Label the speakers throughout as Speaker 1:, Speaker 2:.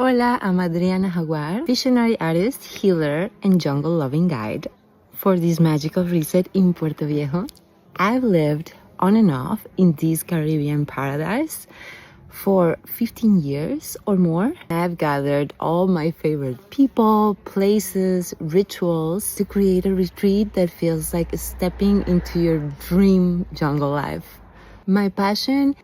Speaker 1: Hola, I'm Adriana Jaguar, visionary artist, healer, and jungle-loving guide for this magical reset in Puerto Viejo. I've lived on and off in this Caribbean paradise for 15 years or more. I've gathered all my favorite people, places, rituals to create a retreat that feels like stepping into your dream jungle life. My passion,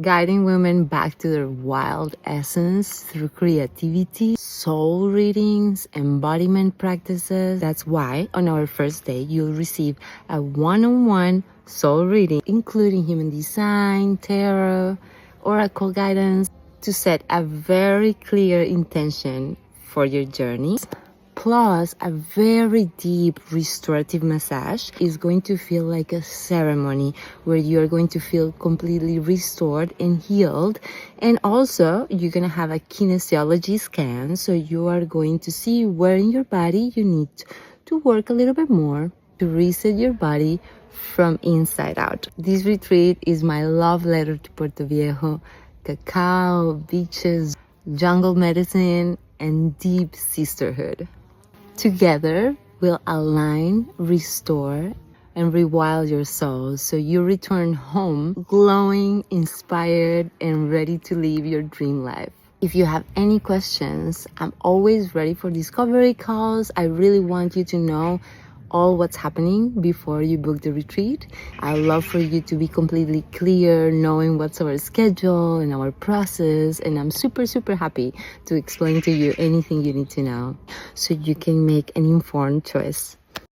Speaker 1: guiding women back to their wild essence through creativity, soul readings, embodiment practices. That's why on our first day, you'll receive a one-on-one soul reading, including human design, tarot, oracle guidance, to set a very clear intention for your journey. Plus, a very deep restorative massage is going to feel like a ceremony where you're going to feel completely restored and healed. And also, you're going to have a kinesiology scan. So you are going to see where in your body you need to work a little bit more to reset your body from inside out. This retreat is my love letter to Puerto Viejo: cacao, beaches, jungle medicine, and deep sisterhood. Together, we'll align, restore, and rewild your soul so you return home glowing, inspired, and ready to live your dream life. If you have any questions, I'm always ready for discovery calls. I really want you to know all what's happening before you book the retreat. I'd love for you to be completely clear, knowing what's our schedule and our process. And I'm super, super happy to explain to you anything you need to know so you can make an informed choice.